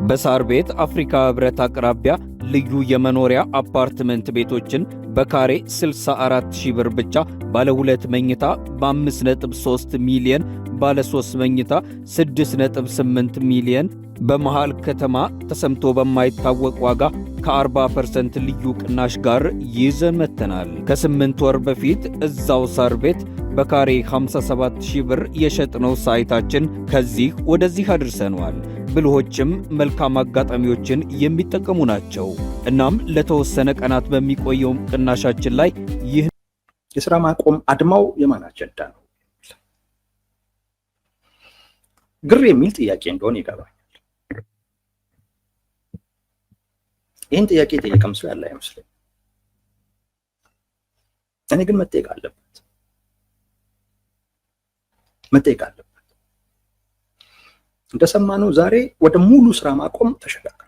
በሳር ቤት አፍሪካ ህብረት አቅራቢያ ልዩ የመኖሪያ አፓርትመንት ቤቶችን በካሬ 64,000 ብር ብቻ ባለ 2 መኝታ በ5.3 ሚሊዮን፣ ባለ 3 መኝታ 6.8 ሚሊዮን በመሃል ከተማ ተሰምቶ በማይታወቅ ዋጋ ከ40% ልዩ ቅናሽ ጋር ይዘን መጥተናል። ከ8 ወር በፊት እዛው ሳር ቤት በካሬ 57,000 ብር የሸጥነው ሳይታችን ከዚህ ወደዚህ አድርሰነዋል። ብልሆችም መልካም አጋጣሚዎችን የሚጠቀሙ ናቸው። እናም ለተወሰነ ቀናት በሚቆየው ቅናሻችን ላይ ይህ የሥራ ማቆም አድማው የማን አጀንዳ ነው? ግር የሚል ጥያቄ እንደሆነ ይገባኛል። ይህን ጥያቄ የጠየቀም ሰው ያለ አይመስለኝም። እኔ ግን መጠየቅ አለበት። እንደሰማነው ዛሬ ወደ ሙሉ ስራ ማቆም ተሸጋግሯል።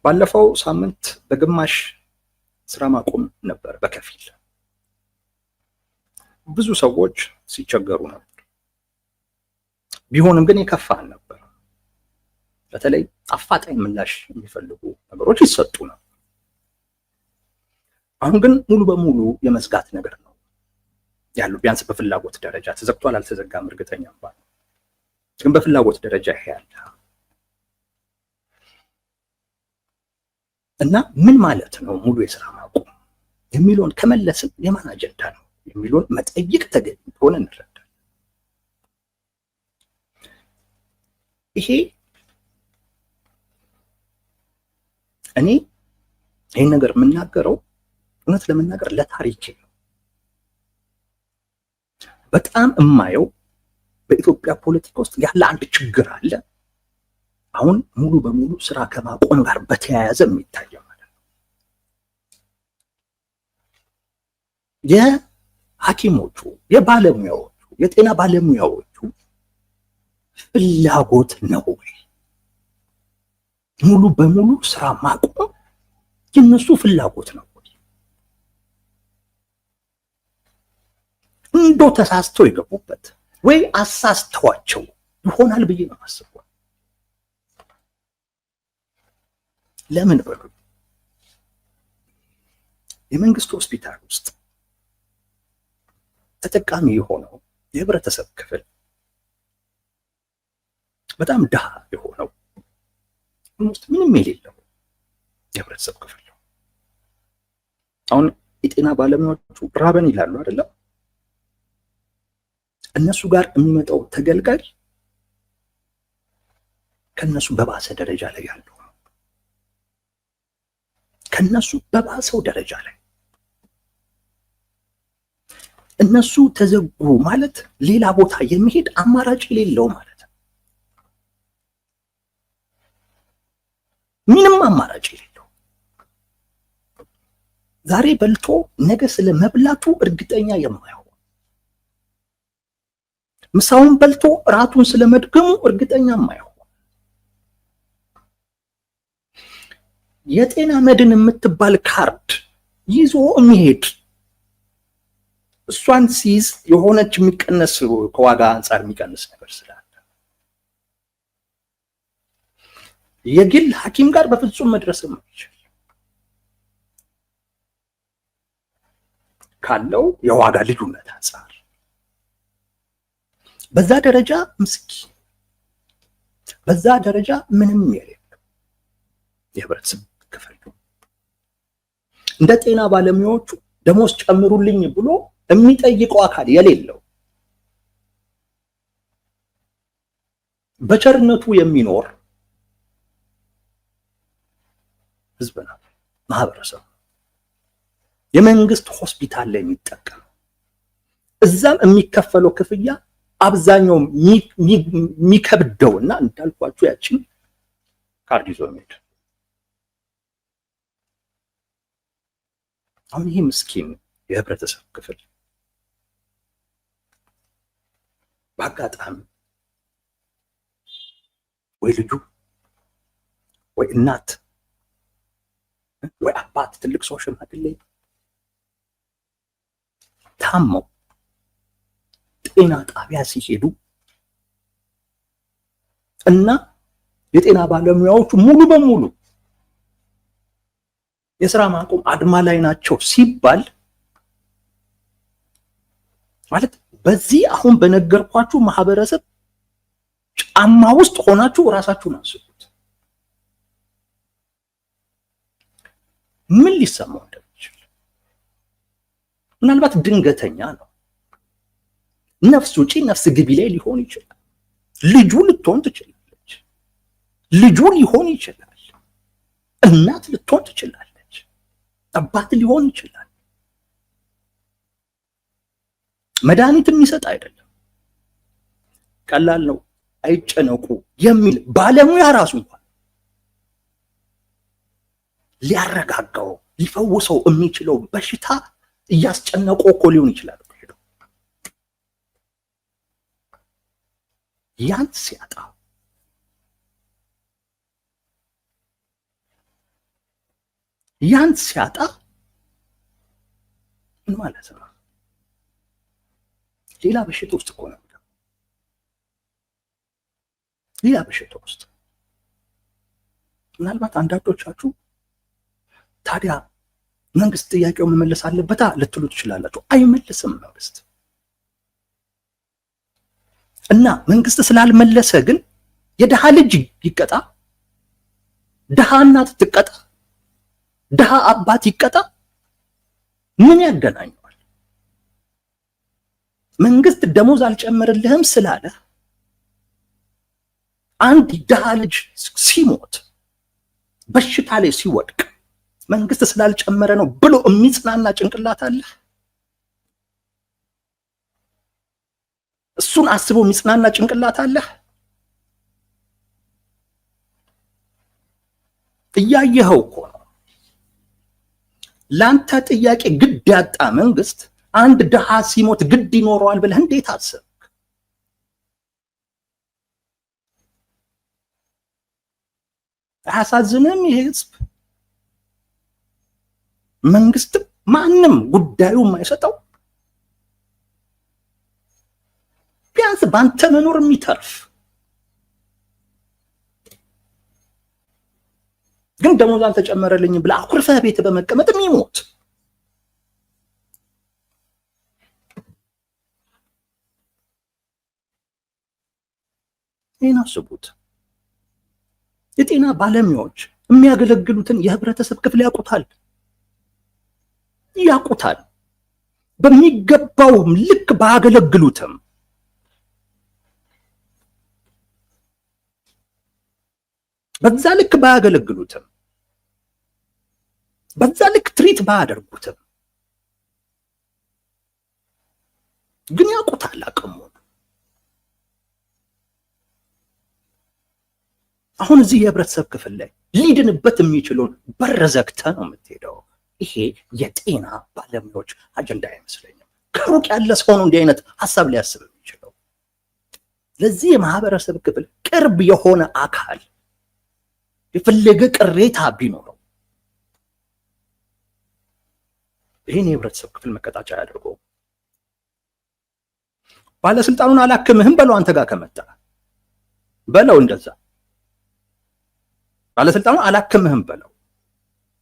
ባለፈው ሳምንት በግማሽ ስራ ማቆም ነበር፣ በከፊል ብዙ ሰዎች ሲቸገሩ ነበር። ቢሆንም ግን የከፋ ነበር። በተለይ አፋጣኝ ምላሽ የሚፈልጉ ነገሮች ይሰጡ ነው። አሁን ግን ሙሉ በሙሉ የመዝጋት ነገር ነው ያለው። ቢያንስ በፍላጎት ደረጃ ተዘግቷል አልተዘጋም እርግጠኛ እንኳን ግን በፍላጎት ደረጃ ይሄ ያለ እና ምን ማለት ነው ሙሉ የሥራ ማቆም የሚለውን ከመለስን የማን አጀንዳ ነው የሚለውን መጠይቅ ተገቢ እንደሆነ እንረዳለን። ይሄ እኔ ይህን ነገር የምናገረው እውነት ለመናገር ለታሪክ ነው። በጣም የማየው በኢትዮጵያ ፖለቲካ ውስጥ ያለ አንድ ችግር አለ። አሁን ሙሉ በሙሉ ስራ ከማቆም ጋር በተያያዘ የሚታየው ማለት ነው። የሐኪሞቹ፣ የባለሙያዎቹ፣ የጤና ባለሙያዎቹ ፍላጎት ነው ወይ? ሙሉ በሙሉ ስራ ማቆም የነሱ ፍላጎት ነው ወይ? እንደው ተሳስተው የገቡበት ወይ አሳስተዋቸው ይሆናል ብዬ ነው የማስበው። ለምን በሉ የመንግስት ሆስፒታል ውስጥ ተጠቃሚ የሆነው የህብረተሰብ ክፍል በጣም ድሃ የሆነው ውስጥ ምንም የሌለው የህብረተሰብ ክፍል ነው። አሁን የጤና ባለሙያዎቹ ራበን ይላሉ አይደለም? እነሱ ጋር የሚመጣው ተገልጋይ ከነሱ በባሰ ደረጃ ላይ ያለው ነው። ከነሱ በባሰው ደረጃ ላይ እነሱ ተዘጉ ማለት ሌላ ቦታ የሚሄድ አማራጭ የሌለው ማለት ነው። ምንም አማራጭ የሌለው ዛሬ በልቶ ነገ ስለ መብላቱ እርግጠኛ የማይሆን ምሳውን በልቶ ራቱን ስለመድገሙ እርግጠኛ የማይሆን የጤና መድን የምትባል ካርድ ይዞ የሚሄድ እሷን ሲይዝ የሆነች የሚቀነስ ከዋጋ አንፃር የሚቀንስ ነገር ስላለ የግል ሐኪም ጋር በፍጹም መድረስ የማይችል ካለው የዋጋ ልዩነት አንፃር በዛ ደረጃ ምስኪን፣ በዛ ደረጃ ምንም የሌለው የህብረተሰብ ክፍል ነው። እንደ ጤና ባለሙያዎቹ ደሞዝ ጨምሩልኝ ብሎ የሚጠይቀው አካል የሌለው በቸርነቱ የሚኖር ህዝብ ነው፣ ማህበረሰብ። የመንግስት ሆስፒታል ላይ የሚጠቀም እዛም የሚከፈለው ክፍያ አብዛኛው የሚከብደውና እንዳልኳችሁ ያችን ካርድ ይዞ የሚሄድ አሁን ይሄ ምስኪን የህብረተሰብ ክፍል በአጋጣሚ ወይ ልጁ ወይ እናት ወይ አባት ትልቅ ሰው ሽማግሌ ታመው ጤና ጣቢያ ሲሄዱ እና የጤና ባለሙያዎቹ ሙሉ በሙሉ የሥራ ማቆም አድማ ላይ ናቸው ሲባል ማለት በዚህ አሁን በነገርኳችሁ ማህበረሰብ ጫማ ውስጥ ሆናችሁ ራሳችሁን አስቡት። ምን ሊሰማው እንደሚችል ምናልባት ድንገተኛ ነው። ነፍስ ውጪ ነፍስ ግቢ ላይ ሊሆን ይችላል። ልጁ ልትሆን ትችላለች። ልጁ ሊሆን ይችላል። እናት ልትሆን ትችላለች። አባት ሊሆን ይችላል። መድኃኒት የሚሰጥ አይደለም። ቀላል ነው አይጨነቁ የሚል ባለሙያ ራሱ እንኳን ሊያረጋጋው ሊፈውሰው የሚችለው በሽታ እያስጨነቀው እኮ ሊሆን ይችላል። ያን ሲያጣ ምን ማለት ነው? ሌላ በሽታ ውስጥ እኮ ነው። ሌላ በሽታ ውስጥ ምናልባት አንዳንዶቻችሁ ታዲያ መንግስት ጥያቄው መመለስ አለበታ ልትሉ ትችላላችሁ። አይመልስም መንግስት። እና መንግስት ስላልመለሰ ግን የደሃ ልጅ ይቀጣ፣ ደሃ እናት ትቀጣ፣ ደሃ አባት ይቀጣ? ምን ያገናኘዋል? መንግስት ደሞዝ አልጨመረልህም ስላለ አንድ ደሃ ልጅ ሲሞት በሽታ ላይ ሲወድቅ መንግስት ስላልጨመረ ነው ብሎ የሚጽናና ጭንቅላት አለ? እሱን አስቦ የሚጽናና ጭንቅላት አለ? እያየኸው እኮ ነው። ላንተ ጥያቄ ግድ ያጣ መንግስት አንድ ደሃ ሲሞት ግድ ይኖረዋል ብለህ እንዴት አሰብክ? አያሳዝንም? ይሄ ህዝብ መንግስት ማንም ጉዳዩ የማይሰጠው ቢያንስ ባንተ መኖር የሚተርፍ ግን ደሞዝ አልተጨመረልኝም ብለህ አኩርፈህ ቤት በመቀመጥ የሚሞት ይህን አስቡት። የጤና ባለሙያዎች የሚያገለግሉትን የህብረተሰብ ክፍል ያውቁታል። በሚገባውም ልክ ባያገለግሉትም በዛ ልክ ባያገለግሉትም በዛ ልክ ትሪት ባያደርጉትም ግን ያውቁታል አቅሙን። አሁን እዚህ የህብረተሰብ ክፍል ላይ ሊድንበት የሚችለውን በር ዘግተህ ነው የምትሄደው። ይሄ የጤና ባለሙያዎች አጀንዳ አይመስለኝም። ከሩቅ ያለ ሰው ነው እንዲህ አይነት ሀሳብ ሊያስብ የሚችለው። ለዚህ የማህበረሰብ ክፍል ቅርብ የሆነ አካል የፈለገ ቅሬታ ቢኖረው ይህን የህብረተሰብ ክፍል መቀጣጫ ያደርገው። ባለስልጣኑን አላክምህም በለው፣ አንተ ጋር ከመጣ በለው እንደዛ። ባለስልጣኑን አላክምህም በለው፣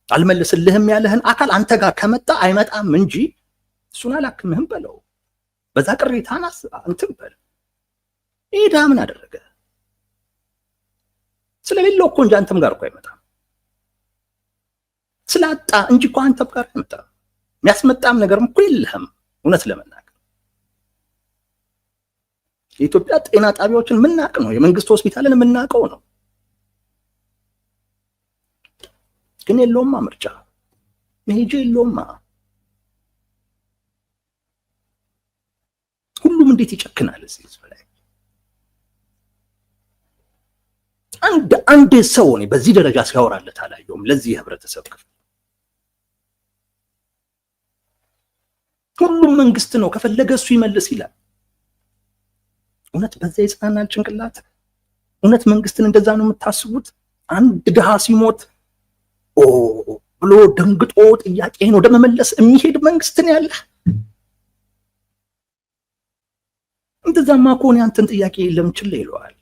አልመልስልህም ያለህን አካል አንተ ጋር ከመጣ አይመጣም እንጂ እሱን አላክምህም በለው። በዛ ቅሬታን እንትን በል። ይሄ ዳ ምን አደረገ? ስለሌለው እኮ እንጂ አንተም ጋር እኮ አይመጣም። ስላጣ እንጂ እኮ አንተም ጋር አይመጣም። የሚያስመጣም ነገርም እኮ የለህም። እውነት ለመናገር የኢትዮጵያ ጤና ጣቢያዎችን የምናውቅ ነው፣ የመንግስት ሆስፒታልን የምናውቀው ነው። ግን የለውማ ምርጫ፣ መሄጃ የለውማ። ሁሉም እንዴት ይጨክናል እዚህ ህዝብ ላይ? አንድ ሰው እኔ በዚህ ደረጃ ሲያወራለት አላየሁም። ለዚህ የህብረተሰብ ክፍል ሁሉም መንግስት ነው ከፈለገ እሱ ይመልስ ይላል። እውነት በዛ የጽናናል ጭንቅላት? እውነት መንግስትን እንደዛ ነው የምታስቡት? አንድ ድሃ ሲሞት ብሎ ደንግጦ ጥያቄን ወደ መመለስ የሚሄድ መንግስትን ያለ? እንደዛማ ከሆነ ያንተን ጥያቄ ለምን ችላ ይለዋል?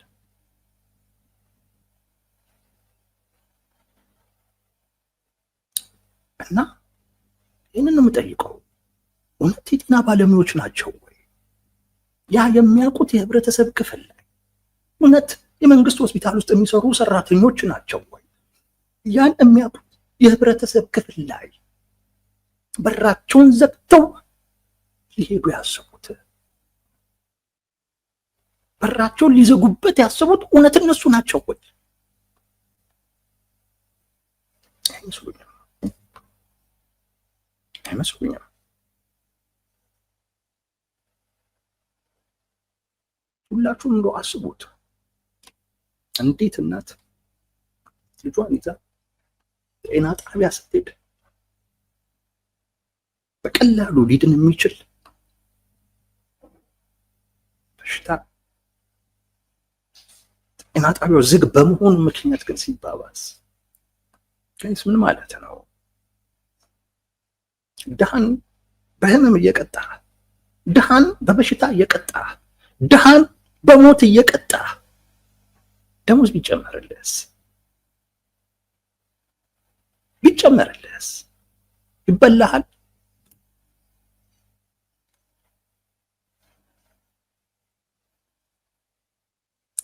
እና ይህንን ነው የምጠይቀው። እውነት የጤና ባለሙያዎች ናቸው ወይ? ያ የሚያውቁት የህብረተሰብ ክፍል ላይ እውነት የመንግስት ሆስፒታል ውስጥ የሚሰሩ ሰራተኞች ናቸው ወይ? ያን የሚያውቁት የህብረተሰብ ክፍል ላይ በራቸውን ዘግተው ሊሄዱ ያሰቡት፣ በራቸውን ሊዘጉበት ያሰቡት እውነት እነሱ ናቸው ወይ? አይመስሉኝም። ሁላችሁም እንደው አስቡት። እንዴት እናት ልጇን ይዛ ጤና ጣቢያ ስትሄድ በቀላሉ ሊድን የሚችል በሽታ ጤና ጣቢያው ዝግ በመሆኑ ምክንያት ግን ሲባባስ ጋይስ ምን ማለት ነው? ድሃን በህመም እየቀጣ፣ ድሃን በበሽታ እየቀጣ፣ ድሃን በሞት እየቀጣ ደሞዝ ቢጨመርልስ ይበላሃል?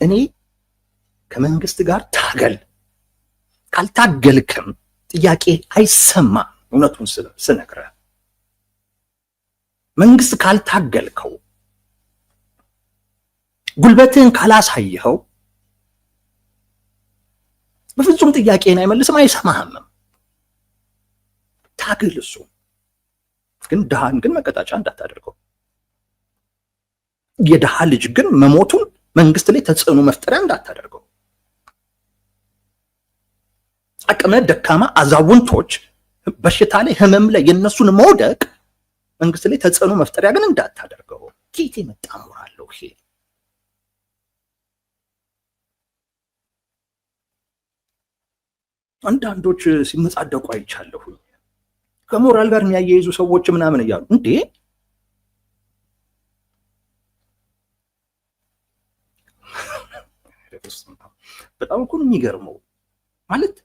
እኔ ከመንግስት ጋር ታገል፣ ካልታገልክም ጥያቄ አይሰማም። እውነቱን ስነግርህ መንግስት ካልታገልከው፣ ጉልበትህን ካላሳየኸው በፍጹም ጥያቄን አይመልስም፣ አይሰማህም። ታግል። እሱ ግን ድሃን ግን መቀጣጫ እንዳታደርገው። የድሃ ልጅ ግን መሞቱን መንግስት ላይ ተጽዕኖ መፍጠሪያ እንዳታደርገው። አቅመ ደካማ አዛውንቶች በሽታ ላይ ህመም ላይ የነሱን መውደቅ መንግስት ላይ ተጽዕኖ መፍጠሪያ ግን እንዳታደርገው። ኬት የመጣ ሞራል ነው ይሄ? አንዳንዶች ሲመጻደቁ አይቻለሁ። ከሞራል ጋር የሚያያይዙ ሰዎች ምናምን እያሉ እንዴ በጣም እኮ ነው የሚገርመው። ማለት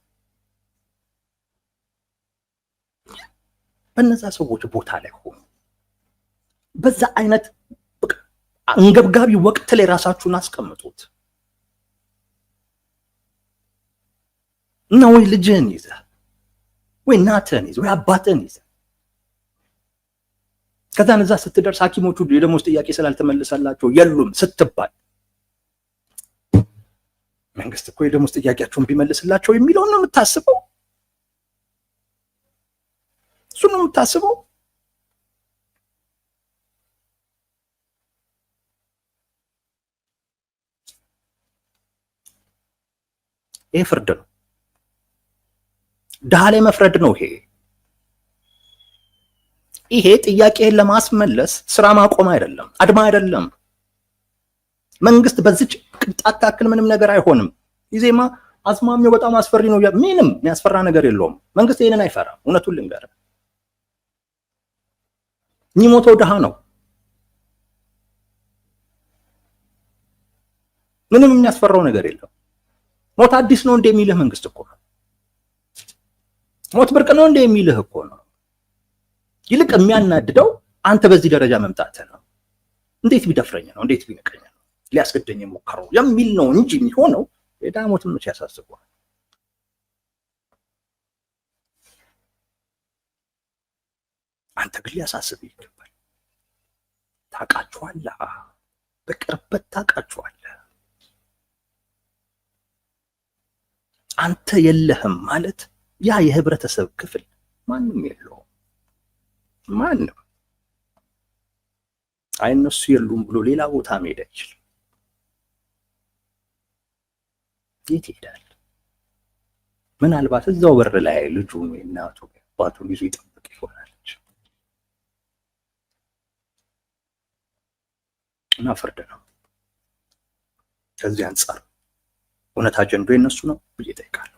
በነዛ ሰዎች ቦታ ላይ ሆኑ በዛ አይነት አንገብጋቢ ወቅት ላይ ራሳችሁን አስቀምጡት እና ወይ ልጅህን ይዘህ ወይ እናትህን ይዘህ ወይ አባትህን ይዘህ ከዛን እዛ ስትደርስ ሐኪሞቹ የደሞዝ ጥያቄ ስላልተመለሰላቸው የሉም ስትባል መንግስት እኮ የደሞዝ ጥያቄያቸውን ቢመልስላቸው የሚለውን ነው የምታስበው? እሱ ነው የምታስበው? ይሄ ፍርድ ነው። ድሃ ላይ መፍረድ ነው ይሄ። ይሄ ጥያቄን ለማስመለስ ስራ ማቆም አይደለም፣ አድማ አይደለም። መንግስት በዚች ቅንጣት ታክል ምንም ነገር አይሆንም። ኢዜማ አዝማሚያው በጣም አስፈሪ ነው። ምንም የሚያስፈራ ነገር የለውም። መንግስት ይሄንን አይፈራም። እውነቱን ልንገርህ፣ የሚሞተው ድሃ ነው። ምንም የሚያስፈራው ነገር የለም። ሞት አዲስ ነው እንደ የሚልህ መንግስት እኮ ነው። ሞት ብርቅ ነው እንደ የሚልህ እኮ ነው። ይልቅ የሚያናድደው አንተ በዚህ ደረጃ መምጣትህ ነው። እንዴት ቢደፍረኝ ነው፣ እንዴት ቢነቀኝ ነው ሊያስገደኝ የሞከረው የሚል ነው እንጂ የሚሆነው የድሃ ሞትም መቼ ያሳስበዋል? አንተ ግን ሊያሳስብ ይገባል። ታውቃቸዋለህ፣ በቅርበት ታውቃቸዋለህ። አንተ የለህም ማለት ያ የህብረተሰብ ክፍል ማንም የለውም። ማንም አይ እነሱ የሉም ብሎ ሌላ ቦታ መሄድ አይችልም። የት ይሄዳል? ምናልባት እዛው በር ላይ ልጁን ወይ እናቱ አባቱን ይዞ ይጠብቅ ይሆናል እና ፍርድ ነው። ከዚህ አንጻር እውነት አጀንዳው የነሱ ነው ብዬ እጠይቃለሁ።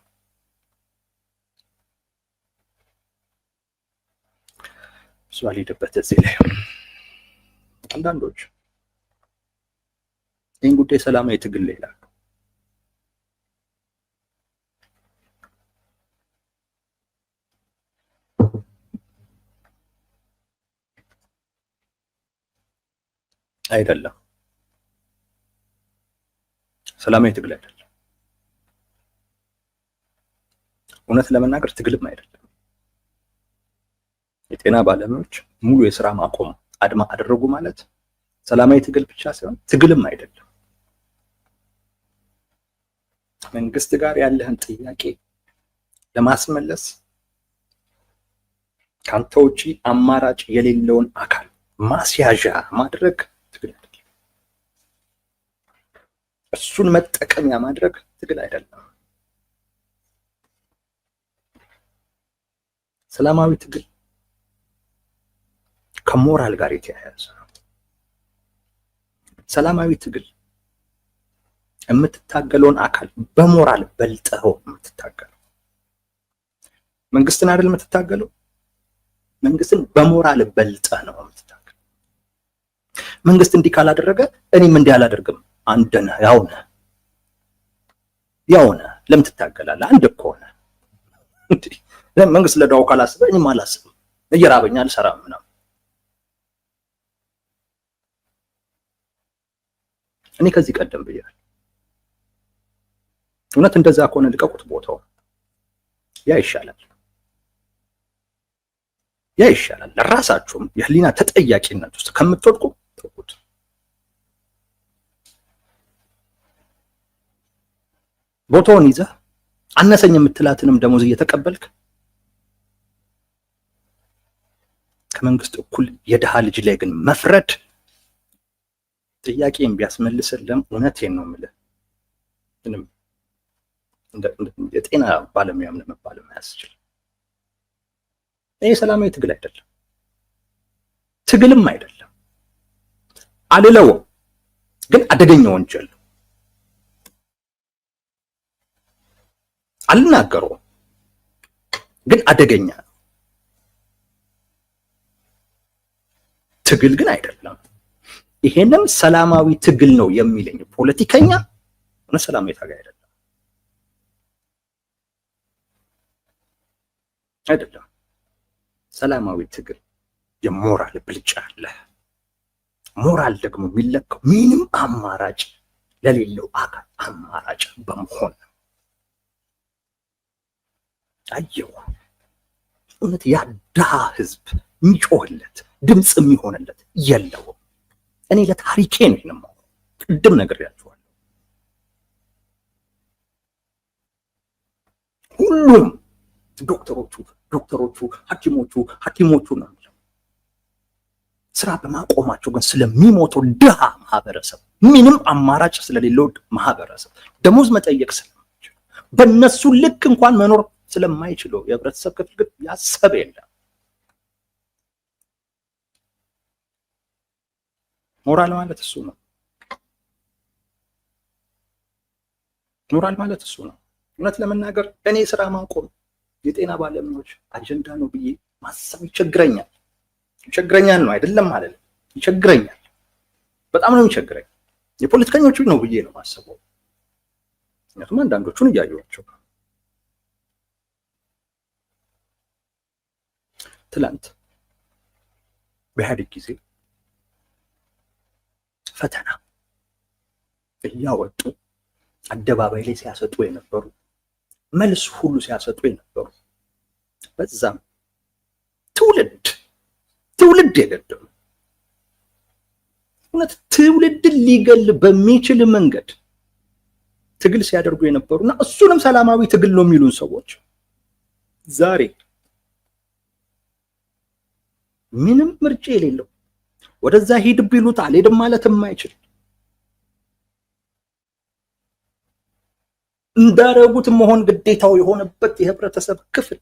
እሱ አልሄደበት እዚህ ላይ አንዳንዶች ይህን ጉዳይ ሰላማዊ ትግል ላይ ይላሉ። አይደለም። ሰላማዊ ትግል አይደለም። እውነት ለመናገር ትግልም አይደለም። የጤና ባለሙያዎች ሙሉ የስራ ማቆም አድማ አደረጉ ማለት ሰላማዊ ትግል ብቻ ሳይሆን ትግልም አይደለም። መንግስት ጋር ያለህን ጥያቄ ለማስመለስ ካንተ ውጪ አማራጭ የሌለውን አካል ማስያዣ ማድረግ ትግል አይደለም። እሱን መጠቀሚያ ማድረግ ትግል አይደለም። ሰላማዊ ትግል ከሞራል ጋር የተያያዘ ነው። ሰላማዊ ትግል የምትታገለውን አካል በሞራል በልጠው የምትታገለው። መንግስትን አይደል የምትታገለው? መንግስትን በሞራል በልጠህ ነው የምትታገለው። መንግስት እንዲህ ካላደረገ እኔም እንዲህ አላደርግም። አንድ ነህ፣ ያው ነህ። ለምን ትታገላለህ? አንድ እኮ ነህ። መንግስት ለዳው ካላስበ እኔም አላስብም፣ እየራበኝ አልሰራም ምናምን። እኔ ከዚህ ቀደም ብያለሁ። እውነት እንደዛ ከሆነ ልቀቁት ቦታው። ያ ይሻላል። ለራሳችሁም የህሊና ተጠያቂነት ውስጥ ከምትወድቁ ተውኩት። ቦታውን ይዘህ አነሰኝ የምትላትንም ደሞዝ እየተቀበልክ ከመንግስት እኩል የድሃ ልጅ ላይ ግን መፍረድ ጥያቄን ቢያስመልስልም እውነቴን ነው የምልህ ምንም የጤና ባለሙያም ለመባል አያስችልም። ይሄ ሰላማዊ ትግል አይደለም፣ ትግልም አይደለም አልለውም፣ ግን አደገኛ ወንጀል ነው። አልናገረውም፣ ግን አደገኛ ነው። ትግል ግን አይደለም። ይሄንም ሰላማዊ ትግል ነው የሚለኝ ፖለቲከኛ ሆነ ሰላማዊ ታጋይ አይደለም። ሰላማዊ ትግል የሞራል ብልጫ አለ። ሞራል ደግሞ የሚለካው ምንም አማራጭ ለሌለው አካል አማራጭ በመሆን ነው። አየው እውነት ያድሃ ህዝብ የሚጮህለት ድምፅ የሚሆንለት የለውም። እኔ ለታሪኬ ነው የማወራው። ቅድም ነግሬያችኋለሁ። ሁሉም ዶክተሮቹ ሐኪሞቹ ነው የሚለው። ስራ በማቆማቸው ግን ስለሚሞተው ድሃ ማህበረሰብ፣ ምንም አማራጭ ስለሌለው ማህበረሰብ፣ ደሞዝ መጠየቅ ስለማይችሉ፣ በእነሱ ልክ እንኳን መኖር ስለማይችለው የህብረተሰብ ክፍል ግን ያሰበ የለም። ሞራል ማለት እሱ ነው። ሞራል ማለት እሱ ነው። እውነት ለመናገር እኔ ስራ ማቆም የጤና ባለሙያዎች አጀንዳ ነው ብዬ ማሰብ ይቸግረኛል። ነው አይደለም ማለት ይቸግረኛል። በጣም ነው የሚቸግረኝ። የፖለቲከኞቹ ነው ብዬ ነው ማሰበው። ምክንያቱም አንዳንዶቹን እያየኋቸው ትላንት በኢህአዴግ ጊዜ ፈተና እያወጡ አደባባይ ላይ ሲያሰጡ የነበሩ መልስ ሁሉ ሲያሰጡ የነበሩ በዛም ትውልድ የገደሉ እውነት ትውልድን ሊገል በሚችል መንገድ ትግል ሲያደርጉ የነበሩና እሱንም ሰላማዊ ትግል ነው የሚሉን ሰዎች ዛሬ ምንም ምርጫ የሌለው ወደዛ ሂድ ቢሉት አልሄድም ማለት የማይችል እንዳረጉት መሆን ግዴታው የሆነበት የህብረተሰብ ክፍል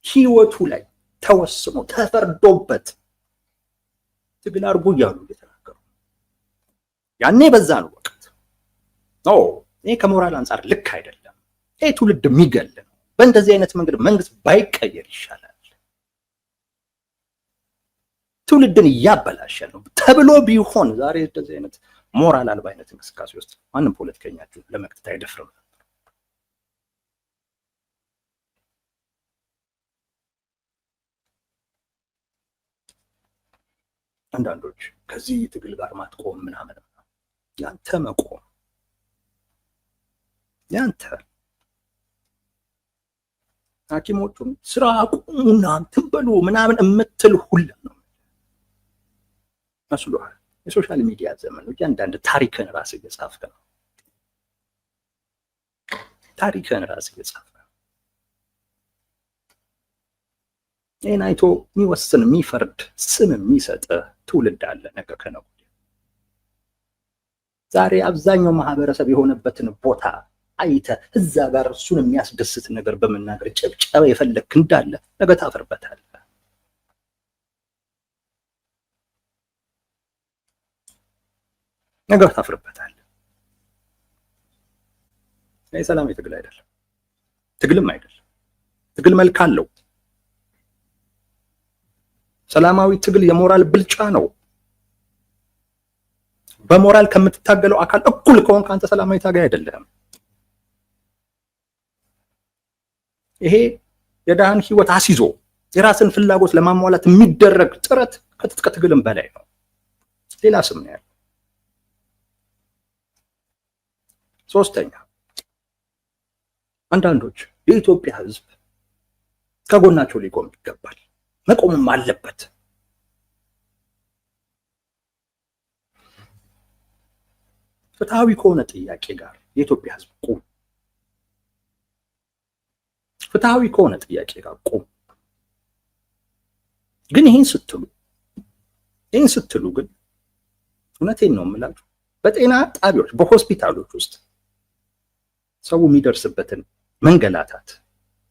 ህይወቱ ላይ ተወስኖ ተፈርዶበት ትግል አድርጉ እያሉ እየተናገሩ ያኔ በዛ ነው ወቅት ይሄ ከሞራል አንጻር ልክ አይደለም። ይሄ ትውልድ የሚገል ነው። በእንደዚህ አይነት መንገድ መንግስት ባይቀየር ይሻላል። ትውልድን እያበላሸ ነው ተብሎ ቢሆን ዛሬ እንደዚህ አይነት ሞራል አልባ አይነት እንቅስቃሴ ውስጥ ማንም ፖለቲከኛችሁ ለመክተት አይደፍርም። አንዳንዶች ከዚህ ትግል ጋር ማትቆም ምናምን ያንተ መቆም ያንተ ሐኪሞቹም ስራ አቁሙና እንትን በሉ ምናምን እምትል ሁላ ነው መስሎሃል። የሶሻል ሚዲያ ዘመን ነው። እያንዳንድ ታሪክን ራስህ እየጻፍክ ነው። ታሪክን ራስህ እየጻፍክ ነው። ይህን አይቶ የሚወስን የሚፈርድ ስም የሚሰጥ ትውልድ አለ ነገ ከነገ ወዲያ። ዛሬ አብዛኛው ማህበረሰብ የሆነበትን ቦታ አይተህ እዛ ጋር እሱን የሚያስደስት ነገር በመናገር ጨብጨባ የፈለግክ እንዳለ ነገ ታፍርበታለህ። ነገ ታፍርበታለህ። ይህ ሰላማዊ ትግል አይደለም፣ ትግልም አይደለም። ትግል መልክ አለው። ሰላማዊ ትግል የሞራል ብልጫ ነው። በሞራል ከምትታገለው አካል እኩል ከሆንክ አንተ ሰላማዊ ታጋይ አይደለም። ይሄ የድሃን ህይወት አስይዞ የራስን ፍላጎት ለማሟላት የሚደረግ ጥረት ከትጥቅ ትግልም በላይ ነው። ሌላ ስም ነው ያለው። ሶስተኛ፣ አንዳንዶች የኢትዮጵያ ህዝብ ከጎናቸው ሊቆም ይገባል፣ መቆምም አለበት። ፍትሃዊ ከሆነ ጥያቄ ጋር የኢትዮጵያ ህዝብ ቁም። ፍትሃዊ ከሆነ ጥያቄ ጋር ቁም። ግን ይህን ስትሉ ግን እውነቴን ነው የምላችሁ፣ በጤና ጣቢያዎች በሆስፒታሎች ውስጥ ሰው የሚደርስበትን መንገላታት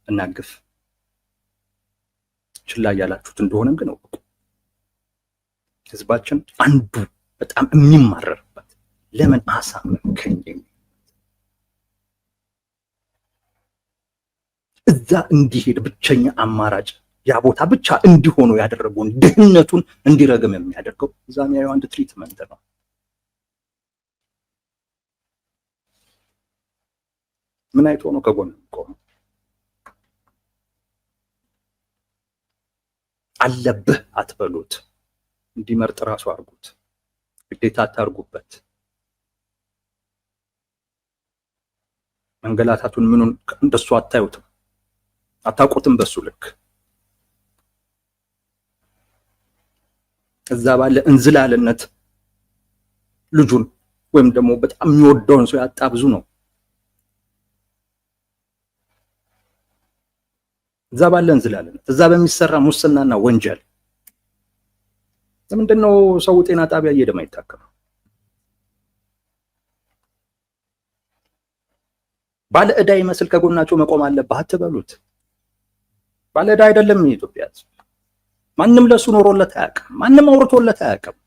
እና ግፍ ችላ ያላችሁት እንደሆነም ግን እወቁ። ህዝባችን አንዱ በጣም የሚማረርበት ለምን አሳመንከኝ እዛ እንዲሄድ ብቸኛ አማራጭ ያ ቦታ ብቻ እንዲሆኑ ያደረገውን ድህነቱን እንዲረግም የሚያደርገው እዛ የሚያየው አንድ ትሪትመንት ነው። ምን አይቶ ነው ከጎን ቆመው? አለብህ አትበሉት፣ እንዲመርጥ ራሱ አድርጉት። ግዴታ አታርጉበት። መንገላታቱን ምኑን እንደሱ አታዩትም፣ አታውቁትም። በሱ ልክ እዛ ባለ እንዝላልነት ልጁን ወይም ደግሞ በጣም የሚወደውን ሰው ያጣ ብዙ ነው። እዛ ባለ እንዝላልነት፣ እዛ በሚሰራ ሙስናና ወንጀል ለምንድነው ሰው ጤና ጣቢያ እየሄደ የማይታከመው? ባለ ዕዳ ይመስል ከጎናቸው መቆም አለብህ አትበሉት። ባለ ዕዳ አይደለም የኢትዮጵያ ሕዝብ። ማንም ለሱ ኖሮለት አያውቅም። ማንም አውርቶለት አያውቅም።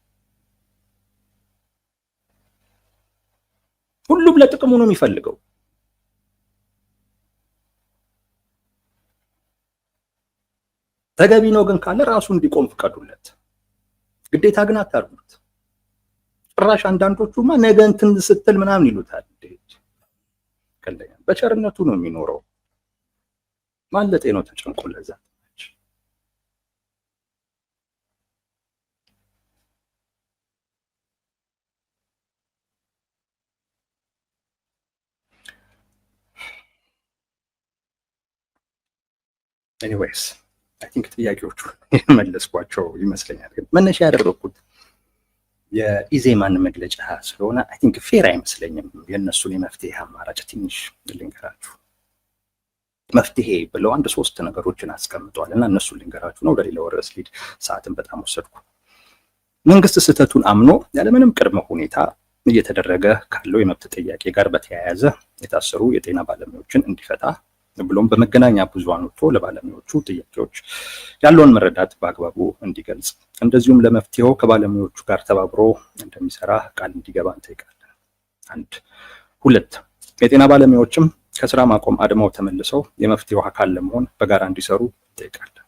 ሁሉም ለጥቅሙ ነው የሚፈልገው። ተገቢ ነው ግን ካለ ራሱ እንዲቆም ፍቀዱለት። ግዴታ ግን አታርጉት። ጭራሽ አንዳንዶቹማ ነገ እንትን ስትል ምናምን ይሉታል። በቸርነቱ ነው የሚኖረው። ማን ለጤናው ተጨንቆለት ዛች ኤኒዌይስ አይ ቲንክ ጥያቄዎቹ የመለስኳቸው ይመስለኛል። ግን መነሻ ያደረኩት የኢዜማን መግለጫ ስለሆነ አይ ቲንክ ፌር አይመስለኝም። የእነሱን የመፍትሄ አማራጭ ትንሽ ልንገራችሁ። መፍትሄ ብለው አንድ 3 ነገሮችን አስቀምጧል እና እነሱን ልንገራችሁ ነው። ወደ ሌላው ርዕስ ሊድ ሰዓትን በጣም ወሰድኩ። መንግስት ስህተቱን አምኖ ያለምንም ቅድመ ሁኔታ እየተደረገ ካለው የመብት ጥያቄ ጋር በተያያዘ የታሰሩ የጤና ባለሙያዎችን እንዲፈታ ብሎም በመገናኛ ብዙሃን ወጥቶ ለባለሙያዎቹ ጥያቄዎች ያለውን መረዳት በአግባቡ እንዲገልጽ እንደዚሁም ለመፍትሄው ከባለሙያዎቹ ጋር ተባብሮ እንደሚሰራ ቃል እንዲገባ እንጠይቃለን። 1 2 የጤና ባለሙያዎችም ከስራ ማቆም አድማው ተመልሰው የመፍትሄው አካል ለመሆን በጋራ እንዲሰሩ እንጠይቃለን።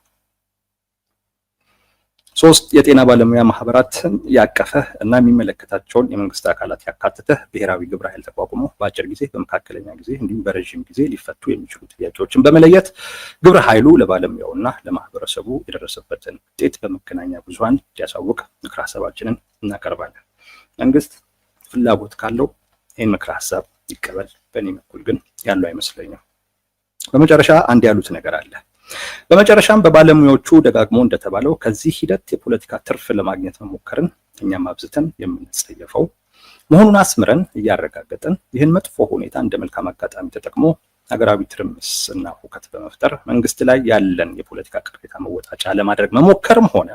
3 የጤና ባለሙያ ማህበራትን ያቀፈ እና የሚመለከታቸውን የመንግስት አካላት ያካተተ ብሔራዊ ግብረ ኃይል ተቋቁሞ በአጭር ጊዜ፣ በመካከለኛ ጊዜ እንዲሁም በረዥም ጊዜ ሊፈቱ የሚችሉ ጥያቄዎችን በመለየት ግብረ ኃይሉ ለባለሙያውና ለማህበረሰቡ የደረሰበትን ውጤት በመገናኛ ብዙሃን እንዲያሳውቅ ምክረ ሀሳባችንን እናቀርባለን። መንግስት ፍላጎት ካለው ይህን ምክረ ሀሳብ ይቀበል። በእኔ በኩል ግን ያለው አይመስለኝም። በመጨረሻ አንድ ያሉት ነገር አለ። በመጨረሻም በባለሙያዎቹ ደጋግሞ እንደተባለው ከዚህ ሂደት የፖለቲካ ትርፍ ለማግኘት መሞከርን እኛም አብዝተን የምንጸየፈው መሆኑን አስምረን እያረጋገጥን ይህን መጥፎ ሁኔታ እንደ መልካም አጋጣሚ ተጠቅሞ ሀገራዊ ትርምስ እና ሁከት በመፍጠር መንግስት ላይ ያለን የፖለቲካ ቅሬታ መወጣጫ ለማድረግ መሞከርም ሆነ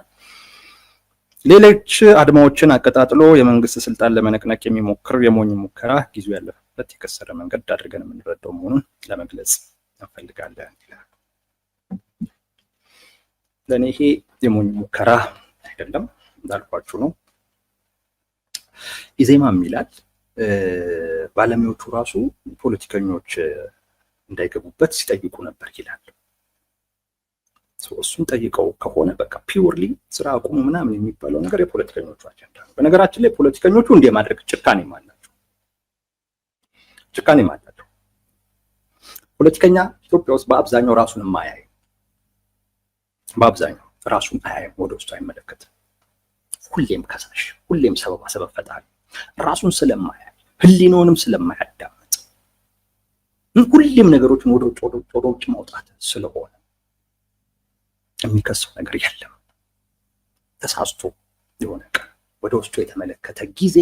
ሌሎች አድማዎችን አቀጣጥሎ የመንግስት ስልጣን ለመነቅነቅ የሚሞክር የሞኝ ሙከራ ጊዜው ያለፈበት የከሰረ መንገድ አድርገን የምንረዳው መሆኑን ለመግለጽ እንፈልጋለን ይላል። ለኔ ይሄ የሞኝ ሙከራ አይደለም፣ እንዳልኳችሁ ነው። ኢዜማም ይላል ባለሙያዎቹ ራሱ ፖለቲከኞች እንዳይገቡበት ሲጠይቁ ነበር ይላል። እሱን ጠይቀው ከሆነ በቃ ፒውርሊ ስራ አቁሙ ምናምን የሚባለው ነገር የፖለቲከኞቹ አጀንዳ ነው። በነገራችን ላይ ፖለቲከኞቹ እንዲህ ማድረግ ጭካኔም አላቸው። ፖለቲከኛ ኢትዮጵያ ውስጥ በአብዛኛው ራሱን የማያይ በአብዛኛው ራሱን አያይም፣ ወደ ውስጡ አይመለከትም። ሁሌም ከሳሽ፣ ሁሌም ሰበብ ፈጣሪ፣ ራሱን ስለማያይ ህሊናውንም ስለማያዳምጥ ሁሌም ነገሮችን ወደ ውጭ ማውጣት ስለሆነ የሚከሰው ነገር የለም። ተሳስቶ የሆነ ቀን ወደ ውስጡ የተመለከተ ጊዜ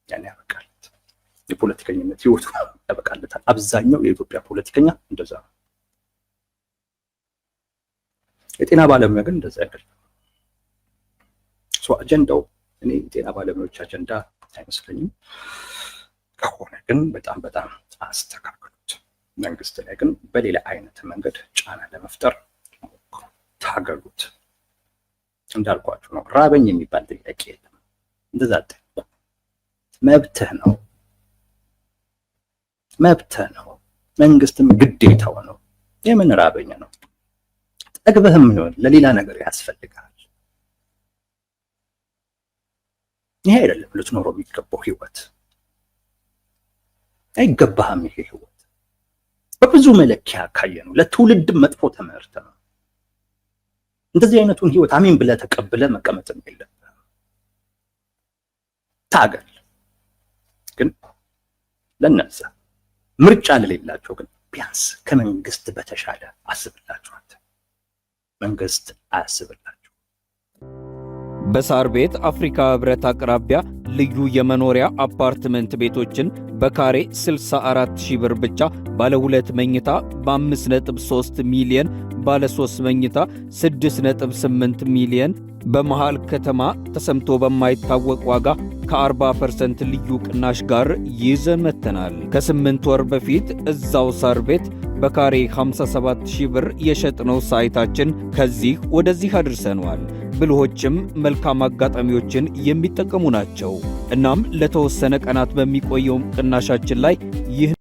ያን ያበቃለት፣ የፖለቲከኝነት ህይወቱ ያበቃለታል። አብዛኛው የኢትዮጵያ ፖለቲከኛ እንደዛ ነው። የጤና ባለሙያ ግን እንደዛ አይደለም። አጀንዳው እኔ የጤና ባለሙያዎች አጀንዳ አይመስለኝም። ከሆነ ግን በጣም አስተካክሉት። መንግስት ላይ ግን በሌላ አይነት መንገድ ጫና ለመፍጠር ታገሉት። እንዳልኳችሁ ነው። ራበኝ የሚባል ጥያቄ የለም። እንደዛ መብትህ ነው። መንግስትም ግዴታው ነው። የምን ራበኝ ነው? ጠግበህም ይሆን ለሌላ ነገር ያስፈልጋል። ይሄ አይደለም ልትኖረው የሚገባው ህይወት። አይገባህም ይሄ ህይወት። በብዙ መለኪያ ካየነው ለትውልድ መጥፎ ትምህርት ነው። እንደዚህ አይነቱን ህይወት አሜን ብለህ ተቀብለህ መቀመጥም የለብህም። ታገል። ግን ለነዛ ምርጫ ለሌላቸው ግን ቢያንስ ከመንግስት በተሻለ አስብላቸው። መንግስት አያስብላቸው። በሳር ቤት አፍሪካ ህብረት አቅራቢያ ልዩ የመኖሪያ አፓርትመንት ቤቶችን በካሬ 64,000 ብር ብቻ ባለ 2 መኝታ በ5.3 ሚሊዮን፣ ባለ 3 መኝታ 6.8 ሚሊዮን በመሃል ከተማ ተሰምቶ በማይታወቅ ዋጋ ከ40% ልዩ ቅናሽ ጋር ይዘን መጥተናል። ከ8 ወር በፊት እዛው ሳር ቤት በካሬ 57,000 ብር የሸጥነው ሳይታችን ከዚህ ወደዚህ አድርሰነዋል። ብልሆችም መልካም አጋጣሚዎችን የሚጠቀሙ ናቸው። እናም ለተወሰነ ቀናት በሚቆየው ቅናሻችን ላይ ይህ